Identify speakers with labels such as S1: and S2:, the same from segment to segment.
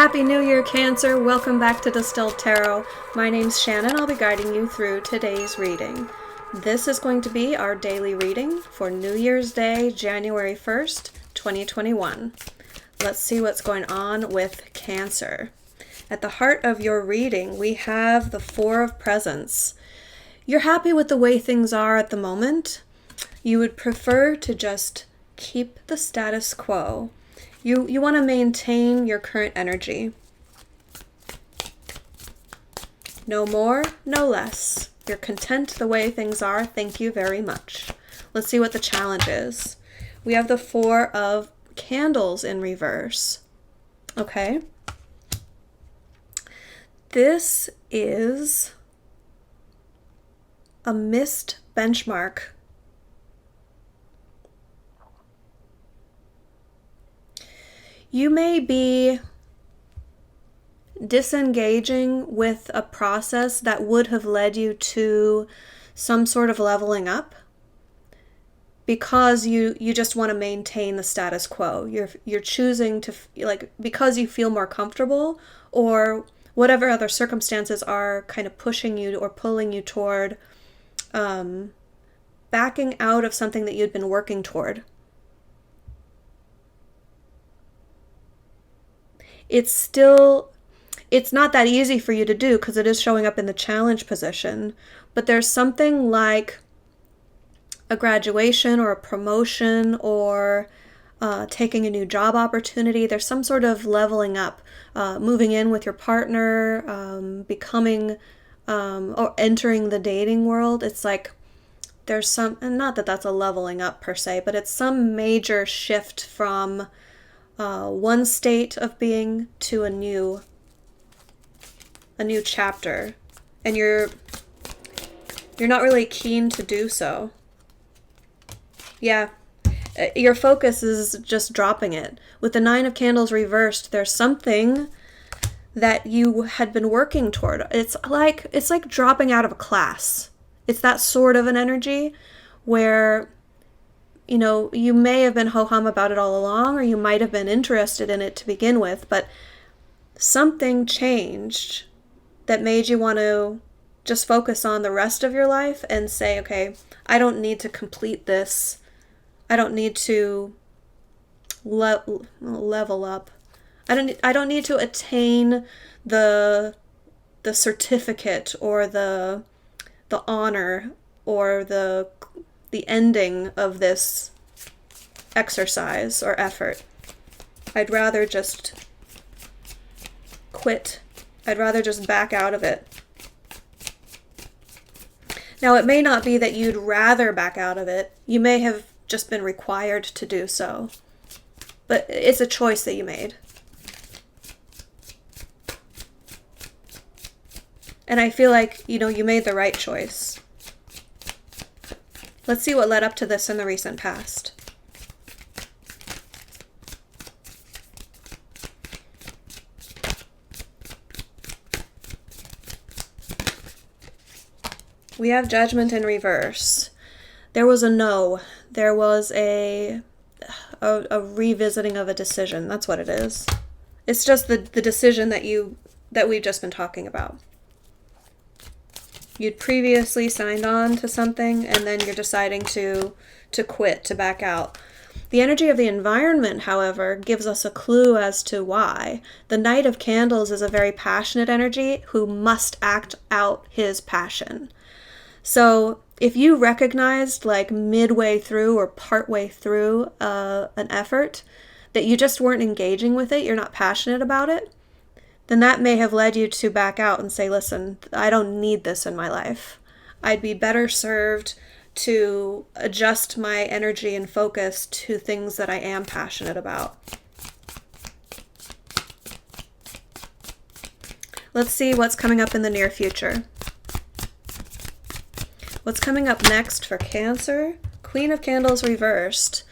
S1: Happy New Year, Cancer! Welcome back to Distilled Tarot. My name's Shannon. I'll be guiding you through today's reading. This is going to be our daily reading for New Year's Day, January 1st, 2021. Let's see what's going on with Cancer. At the heart of your reading, we have the Four of Presents. You're happy with the way things are at the moment. You would prefer to just keep the status quo. You want to maintain your current energy. No more, no less. You're content the way things are. Thank you very much. Let's see what the challenge is. We have the Four of Candles in reverse. Okay. This is a missed benchmark. You may be disengaging with a process that would have led you to some sort of leveling up because you just want to maintain the status quo. You're choosing to, because you feel more comfortable, or whatever other circumstances are kind of pushing you or pulling you toward backing out of something that you'd been working toward. It's not that easy for you to do because it is showing up in the challenge position, but there's something like a graduation or a promotion or taking a new job opportunity. There's some sort of leveling up, moving in with your partner, becoming or entering the dating world. It's like there's some, and not that that's a leveling up per se, but it's some major shift from one state of being to a new chapter, and you're not really keen to do so. Yeah, your focus is just dropping it. With the Nine of Candles reversed, there's something that you had been working toward. It's like dropping out of a class. It's that sort of an energy where you may have been ho-hum about it all along, or you might have been interested in it to begin with, but something changed that made you want to just focus on the rest of your life and say, okay, I don't need to complete this. I don't need to level up. I don't need to attain the certificate or the honor or the ending of this exercise or effort. I'd rather just quit. I'd rather just back out of it. Now, it may not be that you'd rather back out of it. You may have just been required to do so. But it's a choice that you made. And I feel like, you made the right choice. Let's see what led up to this in the recent past. We have Judgment in reverse. There was a no. There was a revisiting of a decision. That's what it is. It's just the decision that we've just been talking about. You'd previously signed on to something, and then you're deciding to quit, to back out. The energy of the environment, however, gives us a clue as to why. The Knight of Candles is a very passionate energy who must act out his passion. So if you recognized midway through or partway through an effort that you just weren't engaging with it, you're not passionate about it, then that may have led you to back out and say, listen, I don't need this in my life. I'd be better served to adjust my energy and focus to things that I am passionate about. Let's see what's coming up in the near future. What's coming up next for Cancer? Queen of Candles reversed.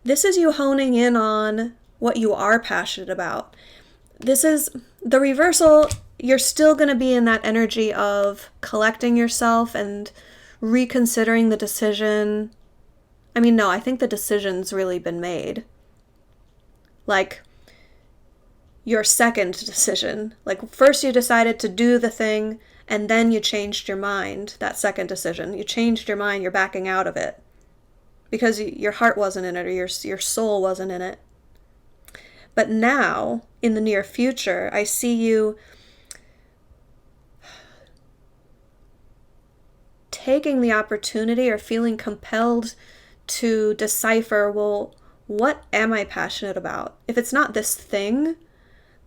S1: This is you honing in on what you are passionate about. This is the reversal. You're still going to be in that energy of collecting yourself and reconsidering the decision. I think the decision's really been made. like your second decision. Like first you decided to do the thing and then you changed your mind, that second decision. You changed your mind, you're backing out of it because your heart wasn't in it or your soul wasn't in it. But now, in the near future, I see you taking the opportunity or feeling compelled to decipher, well, what am I passionate about? If it's not this thing,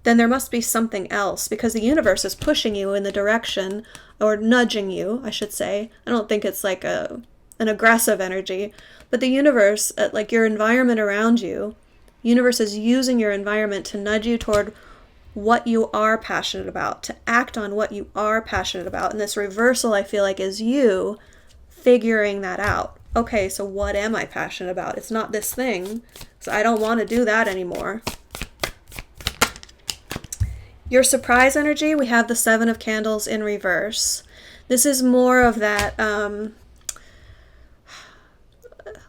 S1: then there must be something else, because the universe is pushing you in the direction, or nudging you, I should say. I don't think it's like an aggressive energy, but the universe, like your environment around you, universe is using your environment to nudge you toward what you are passionate about, to act on what you are passionate about. And this reversal, I feel like, is you figuring that out. Okay, so what am I passionate about? It's not this thing, so I don't want to do that anymore. Your surprise energy, we have the Seven of Candles in reverse. This is more of that,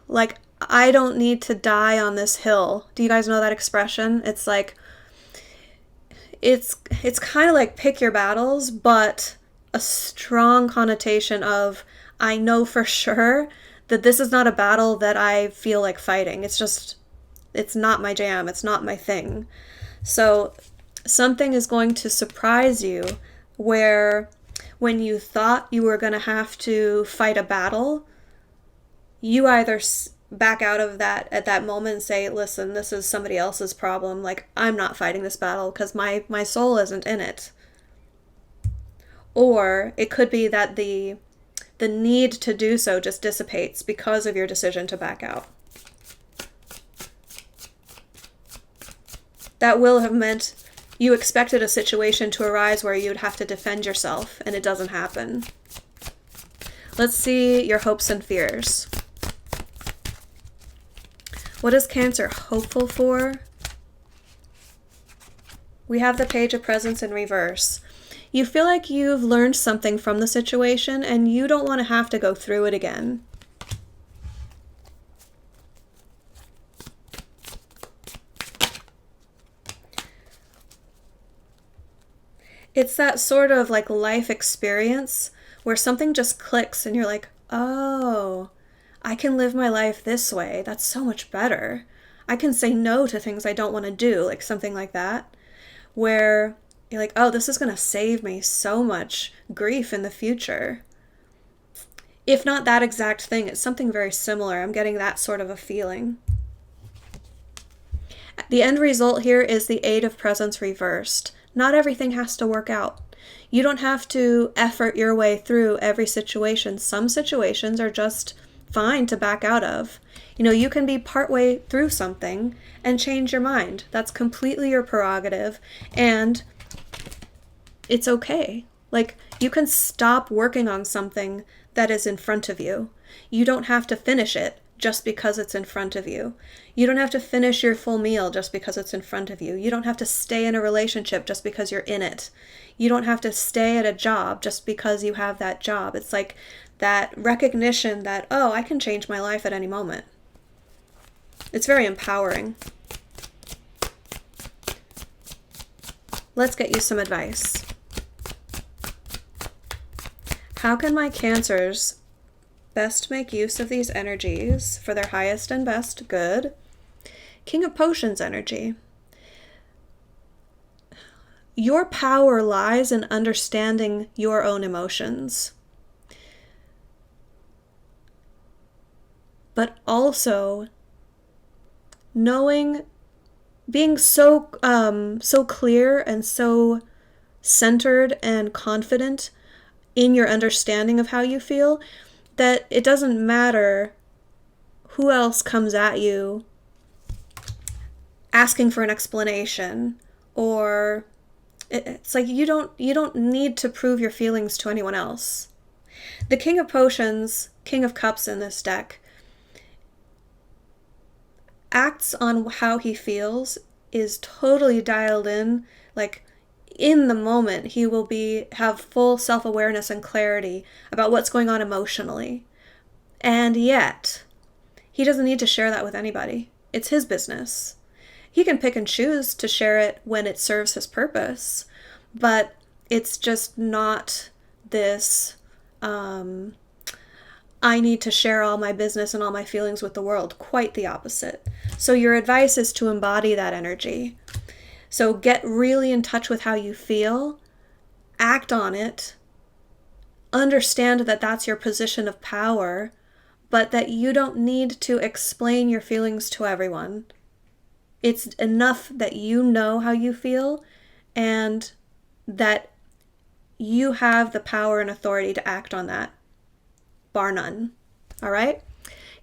S1: like, I don't need to die on this hill. Do you guys know that expression? It's like, it's kind of like pick your battles, but a strong connotation of, I know for sure that this is not a battle that I feel like fighting. It's not my jam. It's not my thing. So something is going to surprise you where when you thought you were going to have to fight a battle, you either back out of that at that moment and say, listen, this is somebody else's problem. Like, I'm not fighting this battle because my soul isn't in it. Or it could be that the need to do so just dissipates because of your decision to back out. That will have meant you expected a situation to arise where you'd have to defend yourself, and it doesn't happen. Let's see your hopes and fears. What is Cancer hopeful for? We have the Page of Presents in reverse. You feel like you've learned something from the situation and you don't want to have to go through it again. It's that sort of like life experience where something just clicks and you're like, oh, I can live my life this way. That's so much better. I can say no to things I don't want to do, like something like that, where you're like, oh, this is going to save me so much grief in the future. If not that exact thing, it's something very similar. I'm getting that sort of a feeling. The end result here is the Eight of Presents reversed. Not everything has to work out. You don't have to effort your way through every situation. Some situations are just fine to back out of. You know, you can be partway through something and change your mind. That's completely your prerogative, and it's okay. Like, you can stop working on something that is in front of you. You don't have to finish it just because it's in front of you. You don't have to finish your full meal just because it's in front of you. You don't have to stay in a relationship just because you're in it. You don't have to stay at a job just because you have that job. It's like that recognition that, oh, I can change my life at any moment. It's very empowering. Let's get you some advice. How can my Cancers best make use of these energies for their highest and best good? King of Potions energy. Your power lies in understanding your own emotions, but also knowing, being so clear and so centered and confident in your understanding of how you feel that it doesn't matter who else comes at you asking for an explanation, or it's like you don't need to prove your feelings to anyone else. The King of Potions, King of Cups in this deck, acts on how he feels, is totally dialed in, like in the moment he will have full self-awareness and clarity about what's going on emotionally. And yet, he doesn't need to share that with anybody. It's his business. He can pick and choose to share it when it serves his purpose, but it's just not this, I need to share all my business and all my feelings with the world. Quite the opposite. So your advice is to embody that energy. So get really in touch with how you feel, act on it, understand that that's your position of power, but that you don't need to explain your feelings to everyone. It's enough that you know how you feel and that you have the power and authority to act on that, bar none. All right?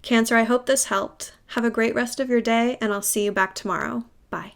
S1: Cancer, I hope this helped. Have a great rest of your day, and I'll see you back tomorrow. Bye.